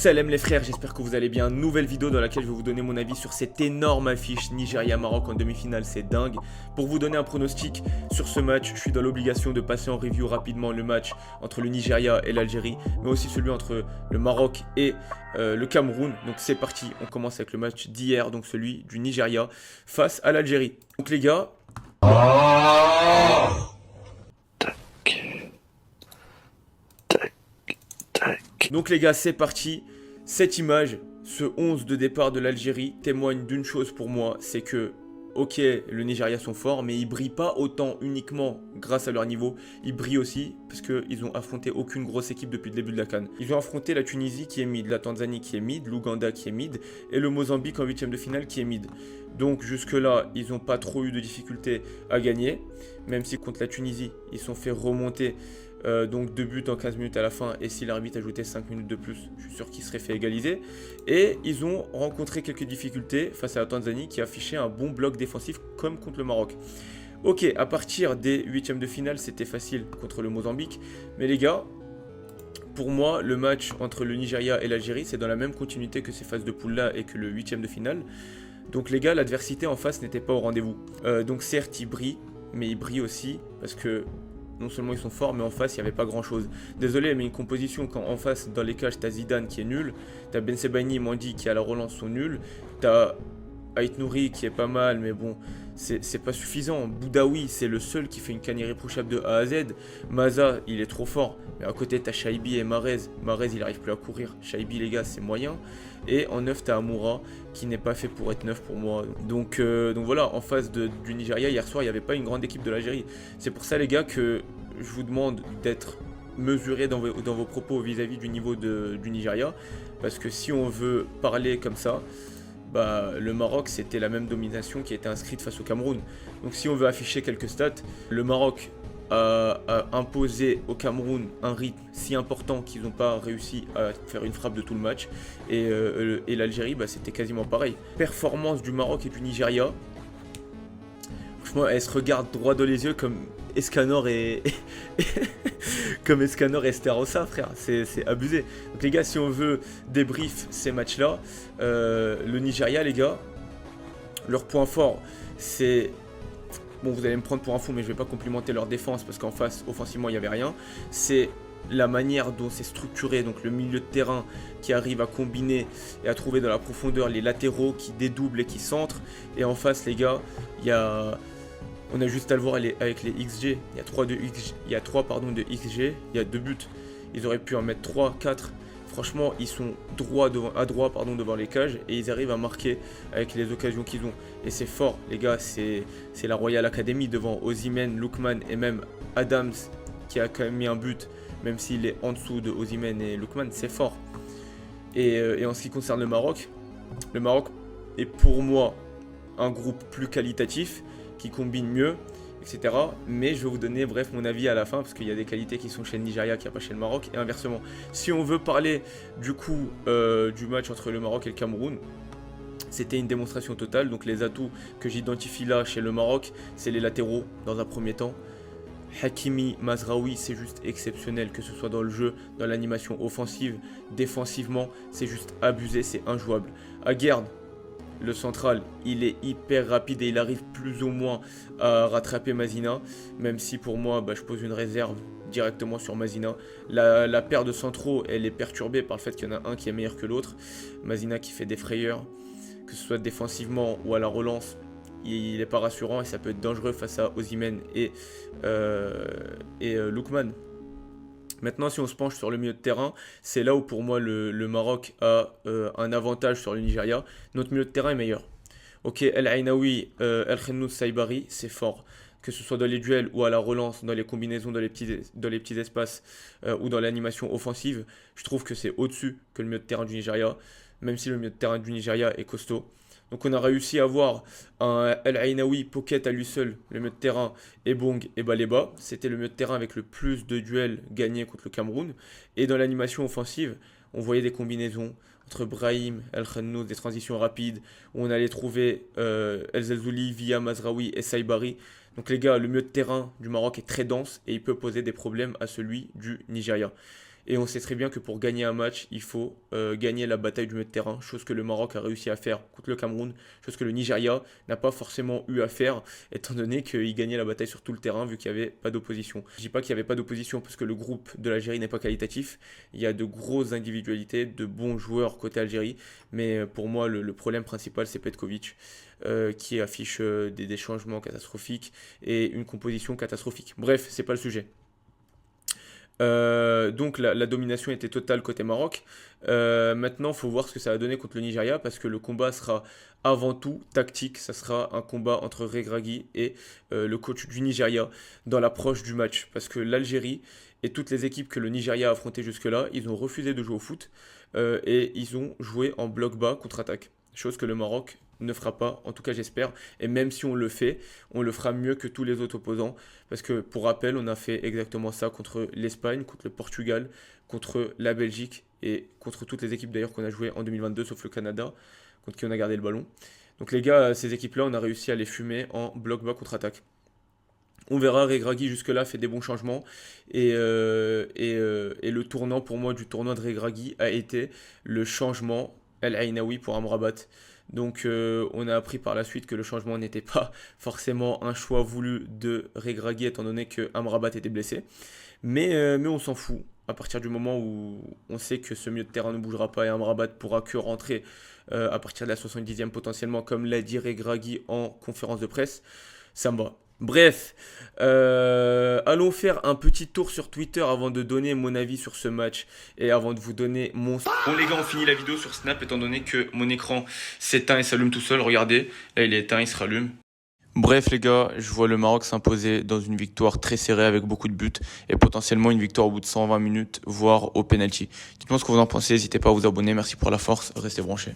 Salam les frères, j'espère que vous allez bien. Nouvelle vidéo dans laquelle je vais vous donner mon avis sur cette énorme affiche Nigeria-Maroc en demi-finale, c'est dingue. Pour vous donner un pronostic sur ce match, je suis dans l'obligation de passer en review rapidement le match entre le Nigeria et l'Algérie, mais aussi celui entre le Maroc et le Cameroun. Donc c'est parti, on commence avec le match d'hier, donc celui du Nigeria face à l'Algérie. Donc les gars... Donc les gars, c'est parti. Cette image, ce 11 de départ de l'Algérie témoigne d'une chose pour moi, c'est que, ok, le Nigeria sont forts, mais ils brillent pas autant uniquement grâce à leur niveau. Ils brillent aussi parce qu'ils ont affronté aucune grosse équipe depuis le début de la CAN. Ils ont affronté la Tunisie qui est mid, la Tanzanie qui est mid, l'Ouganda qui est mid, et le Mozambique en 8ème de finale qui est mid. Donc jusque là, ils n'ont pas trop eu de difficultés à gagner, même si contre la Tunisie, ils sont fait remonter. Donc 2 buts en 15 minutes à la fin, et si l'arbitre ajoutait 5 minutes de plus, je suis sûr qu'il serait fait égaliser. Et ils ont rencontré quelques difficultés face à la Tanzanie qui affichait un bon bloc défensif comme contre le Maroc. Ok, à partir des 8ème de finale, c'était facile contre le Mozambique. Mais les gars, pour moi, le match entre le Nigeria et l'Algérie, c'est dans la même continuité que ces phases de poule là et que le 8ème de finale. Donc les gars, l'adversité en face n'était pas au rendez-vous. Donc certes, ils brillent, mais ils brillent aussi parce que non seulement ils sont forts, mais en face, il n'y avait pas grand-chose. Désolé, mais une composition, quand en face, dans les cages, t'as Zidane qui est nul, t'as Ben Sebaini et Mandi qui à la relance sont nuls, t'as Ait Nouri qui est pas mal, mais bon, c'est pas suffisant. Boudaoui, c'est le seul qui fait une canne irréprochable de A à Z. Maza, il est trop fort. Mais à côté, t'as Shaibi et Marez. Marez, il arrive plus à courir. Shaibi, les gars, c'est moyen. Et en neuf, t'as Amoura, qui n'est pas fait pour être neuf pour moi. Donc voilà, en face du Nigeria, hier soir, il n'y avait pas une grande équipe de l'Algérie. C'est pour ça, les gars, que je vous demande d'être mesuré dans vos propos vis-à-vis du niveau du Nigeria. Parce que si on veut parler comme ça, bah, le Maroc, c'était la même domination qui était inscrite face au Cameroun. Donc si on veut afficher quelques stats, le Maroc a imposé au Cameroun un rythme si important qu'ils n'ont pas réussi à faire une frappe de tout le match. Et l'Algérie, bah, c'était quasiment pareil. Performance du Maroc et du Nigeria. Franchement, elle se regarde droit dans les yeux comme Escanor et... comme Escanor et Esterosa, frère, c'est abusé. Donc les gars, si on veut débrief ces matchs-là, le Nigeria, les gars, leur point fort, c'est... Bon, vous allez me prendre pour un fou, mais je vais pas complimenter leur défense, parce qu'en face, offensivement, il n'y avait rien. C'est la manière dont c'est structuré, donc le milieu de terrain qui arrive à combiner et à trouver dans la profondeur les latéraux qui dédoublent et qui centrent. Et en face, les gars, il y a... On a juste à le voir avec les XG. Il y a 3 de XG, il y a 3 pardon, de XG, il y a 2 buts. Ils auraient pu en mettre 3, 4. Franchement, ils sont à droit devant les cages et ils arrivent à marquer avec les occasions qu'ils ont. Et c'est fort, les gars, c'est la Royal Academy devant Osimhen, Lookman et même Adams qui a quand même mis un but, même s'il est en dessous de Osimhen et Lookman, c'est fort. Et en ce qui concerne le Maroc est pour moi un groupe plus qualitatif, qui combine mieux, etc. Mais je vais vous donner bref mon avis à la fin, parce qu'il y a des qualités qui sont chez le Nigeria qui n'y a pas chez le Maroc, et inversement. Si on veut parler du coup du match entre le Maroc et le Cameroun, c'était une démonstration totale. Donc les atouts que j'identifie là chez le Maroc, c'est les latéraux dans un premier temps. Hakimi, Mazraoui, c'est juste exceptionnel, que ce soit dans le jeu, dans l'animation offensive, défensivement, c'est juste abusé, c'est injouable. Aguerd, le central, il est hyper rapide et il arrive plus ou moins à rattraper Mazina, même si pour moi, bah, je pose une réserve directement sur Mazina. La paire de centraux, elle est perturbée par le fait qu'il y en a un qui est meilleur que l'autre. Mazina qui fait des frayeurs, que ce soit défensivement ou à la relance, il n'est pas rassurant et ça peut être dangereux face à Osimhen et Lookman. Maintenant, si on se penche sur le milieu de terrain, c'est là où pour moi le Maroc a un avantage sur le Nigeria. Notre milieu de terrain est meilleur. Ok, El Ainaoui, El Khennou, Saibari, c'est fort. Que ce soit dans les duels ou à la relance, dans les combinaisons, dans les petits espaces ou dans l'animation offensive, je trouve que c'est au-dessus que le milieu de terrain du Nigeria, même si le milieu de terrain du Nigeria est costaud. Donc on a réussi à avoir un El Ainaoui pocket à lui seul, le milieu de terrain, et Bong et Baleba. C'était le milieu de terrain avec le plus de duels gagnés contre le Cameroun. Et dans l'animation offensive, on voyait des combinaisons entre Brahim, El Khennou, des transitions rapides, où on allait trouver El Zelzouli, Via, Mazraoui et Saibari. Donc les gars, le milieu de terrain du Maroc est très dense et il peut poser des problèmes à celui du Nigeria. Et on sait très bien que pour gagner un match, il faut gagner la bataille du milieu de terrain, chose que le Maroc a réussi à faire contre le Cameroun, chose que le Nigeria n'a pas forcément eu à faire, étant donné qu'il gagnait la bataille sur tout le terrain vu qu'il n'y avait pas d'opposition. Je dis pas qu'il n'y avait pas d'opposition parce que le groupe de l'Algérie n'est pas qualitatif, il y a de grosses individualités, de bons joueurs côté Algérie, mais pour moi le problème principal c'est Petkovic. Qui affiche des changements catastrophiques et une composition catastrophique. Bref, c'est pas le sujet. Donc la domination était totale côté Maroc. Maintenant, il faut voir ce que ça va donner contre le Nigeria parce que le combat sera avant tout tactique. Ça sera un combat entre Regragui et le coach du Nigeria dans l'approche du match. Parce que l'Algérie et toutes les équipes que le Nigeria a affrontées jusque-là, ils ont refusé de jouer au foot et ils ont joué en bloc bas contre-attaque. Chose que le Maroc ne fera pas, en tout cas j'espère. Et même si on le fait, on le fera mieux que tous les autres opposants. Parce que pour rappel, on a fait exactement ça contre l'Espagne, contre le Portugal, contre la Belgique et contre toutes les équipes d'ailleurs qu'on a joué en 2022, sauf le Canada, contre qui on a gardé le ballon. Donc les gars, ces équipes-là, on a réussi à les fumer en bloc bas contre-attaque. On verra, Regragui jusque-là fait des bons changements. Et le tournant pour moi du tournoi de Regragui a été le changement El Ainaoui pour Amrabat. Donc on a appris par la suite que le changement n'était pas forcément un choix voulu de Regragui étant donné que Amrabat était blessé. Mais on s'en fout. À partir du moment où on sait que ce milieu de terrain ne bougera pas et Amrabat pourra que rentrer à partir de la 70e potentiellement, comme l'a dit Regragui en conférence de presse, ça me va. Bref, allons faire un petit tour sur Twitter avant de donner mon avis sur ce match et avant de vous donner mon... Bon les gars, on finit la vidéo sur Snap étant donné que mon écran s'éteint et s'allume tout seul. Regardez, là il est éteint, il se rallume. Bref les gars, je vois le Maroc s'imposer dans une victoire très serrée avec beaucoup de buts et potentiellement une victoire au bout de 120 minutes, voire au penalty. Dites-moi ce que vous en pensez, n'hésitez pas à vous abonner, merci pour la force, restez branchés.